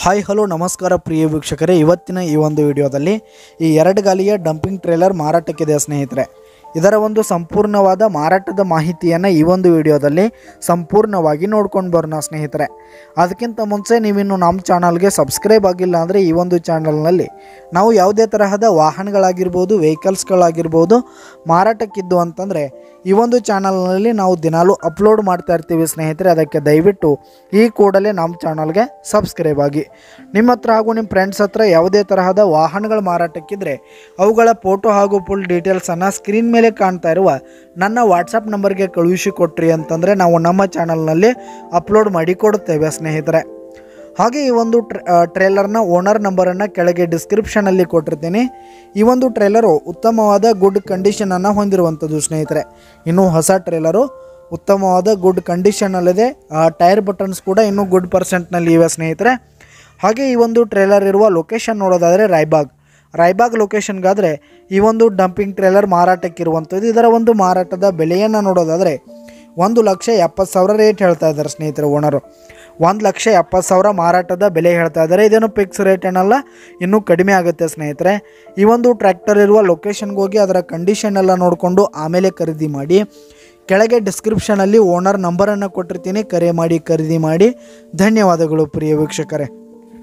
Hi hello ನಮಸ್ಕಾರ ಪ್ರಿಯ ವೀಕ್ಷಕರೇ, ಇವತ್ತಿನ ಈ ಒಂದು ವಿಡಿಯೋದಲ್ಲಿ ಈ 2 ಗಾಲಿಯ ಡಂಪಿಂಗ್ ಟ್ರೇಲರ್ ಮಾರಾಟಕ್ಕಿದೆ ಸ್ನೇಹಿತರೆ. ಇದರ ಒಂದು ಸಂಪೂರ್ಣವಾದ ಮಾರಾಟದ ಮಾಹಿತಿಯನ್ನು ಈ ಒಂದು ವಿಡಿಯೋದಲ್ಲಿ ಸಂಪೂರ್ಣವಾಗಿ ನೋಡ್ಕೊಂಡು ಬರೋಣ ಸ್ನೇಹಿತರೆ. ಅದಕ್ಕಿಂತ ಮುಂಚೆ ನೀವಿನ್ನು ನಮ್ಮ ಚಾನಲ್ಗೆ ಸಬ್ಸ್ಕ್ರೈಬ್ ಆಗಿಲ್ಲ ಅಂದರೆ ಈ ಒಂದು ಚಾನಲ್ನಲ್ಲಿ ನಾವು ಯಾವುದೇ ತರಹದ ವಾಹನಗಳಾಗಿರ್ಬೋದು, ವೆಹಿಕಲ್ಸ್ಗಳಾಗಿರ್ಬೋದು ಮಾರಾಟಕ್ಕಿದ್ದು ಅಂತಂದರೆ ಈ ಒಂದು ಚಾನಲ್ನಲ್ಲಿ ನಾವು ದಿನಾಲೂ ಅಪ್ಲೋಡ್ ಮಾಡ್ತಾ ಇರ್ತೀವಿ ಸ್ನೇಹಿತರೆ. ಅದಕ್ಕೆ ದಯವಿಟ್ಟು ಈ ಕೂಡಲೇ ನಮ್ಮ ಚಾನಲ್ಗೆ ಸಬ್ಸ್ಕ್ರೈಬ್ ಆಗಿ. ನಿಮ್ಮ ಹತ್ರ ಹಾಗೂ ನಿಮ್ಮ ಫ್ರೆಂಡ್ಸ್ ಹತ್ರ ಯಾವುದೇ ತರಹದ ವಾಹನಗಳು ಮಾರಾಟಕ್ಕಿದ್ರೆ ಅವುಗಳ ಫೋಟೋ ಹಾಗೂ ಫುಲ್ ಡೀಟೇಲ್ಸನ್ನು ಸ್ಕ್ರೀನ್ ಮೇಲೆ ಕಾಣ್ತಾ ಇರುವ ನನ್ನ ವಾಟ್ಸಪ್ ನಂಬರ್ಗೆ ಕಳುಹಿಸಿ ಕೊಟ್ರಿ ಅಂತಂದರೆ ನಾವು ನಮ್ಮ ಚಾನಲ್ನಲ್ಲಿ ಅಪ್ಲೋಡ್ ಮಾಡಿ ಕೊಡುತ್ತೇವೆ ಸ್ನೇಹಿತರೆ. ಹಾಗೆ ಈ ಒಂದು ಟ್ರೇಲರ್ನ ಓನರ್ ನಂಬರನ್ನು ಕೆಳಗೆ ಡಿಸ್ಕ್ರಿಪ್ಷನಲ್ಲಿ ಕೊಟ್ಟಿರ್ತೀನಿ. ಈ ಒಂದು ಟ್ರೇಲರು ಉತ್ತಮವಾದ ಗುಡ್ ಕಂಡೀಷನನ್ನು ಹೊಂದಿರುವಂಥದ್ದು ಸ್ನೇಹಿತರೆ. ಇನ್ನು ಹೊಸ ಟ್ರೇಲರು ಉತ್ತಮವಾದ ಗುಡ್ ಕಂಡೀಷನಲ್ಲಿದೆ. ಟೈರ್ ಬಟನ್ಸ್ ಕೂಡ ಇನ್ನೂ ಗುಡ್ ಪರ್ಸೆಂಟ್ನಲ್ಲಿ ಇವೆ ಸ್ನೇಹಿತರೆ. ಹಾಗೆ ಈ ಒಂದು ಟ್ರೇಲರ್ ಇರುವ ಲೊಕೇಶನ್ ನೋಡೋದಾದರೆ ರಾಯಬಾಗ್ ಲೊಕೇಶನ್ಗಾದರೆ ಈ ಒಂದು ಡಂಪಿಂಗ್ ಟ್ರೇಲರ್ ಮಾರಾಟಕ್ಕಿರುವಂಥದ್ದು. ಇದರ ಒಂದು ಮಾರಾಟದ ಬೆಲೆಯನ್ನು ನೋಡೋದಾದರೆ 1,70,000 ರೇಟ್ ಹೇಳ್ತಾ ಇದ್ದಾರೆ ಸ್ನೇಹಿತರೆ ಓನರು. 1,70,000 ಮಾರಾಟದ ಬೆಲೆ ಹೇಳ್ತಾ ಇದ್ದಾರೆ. ಇದೇನು ಫಿಕ್ಸ್ ರೇಟ್ ಏನಲ್ಲ, ಇನ್ನೂ ಕಡಿಮೆ ಆಗುತ್ತೆ ಸ್ನೇಹಿತರೆ. ಈ ಒಂದು ಟ್ರ್ಯಾಕ್ಟರ್ ಇರುವ ಲೊಕೇಶನ್ಗೆ ಹೋಗಿ ಅದರ ಕಂಡೀಷನ್ ಎಲ್ಲ ನೋಡಿಕೊಂಡು ಆಮೇಲೆ ಖರೀದಿ ಮಾಡಿ. ಕೆಳಗೆ ಡಿಸ್ಕ್ರಿಪ್ಷನಲ್ಲಿ ಓನರ್ ನಂಬರನ್ನು ಕೊಟ್ಟಿರ್ತೀನಿ, ಕರೆ ಮಾಡಿ ಖರೀದಿ ಮಾಡಿ. ಧನ್ಯವಾದಗಳು ಪ್ರಿಯ ವೀಕ್ಷಕರೇ.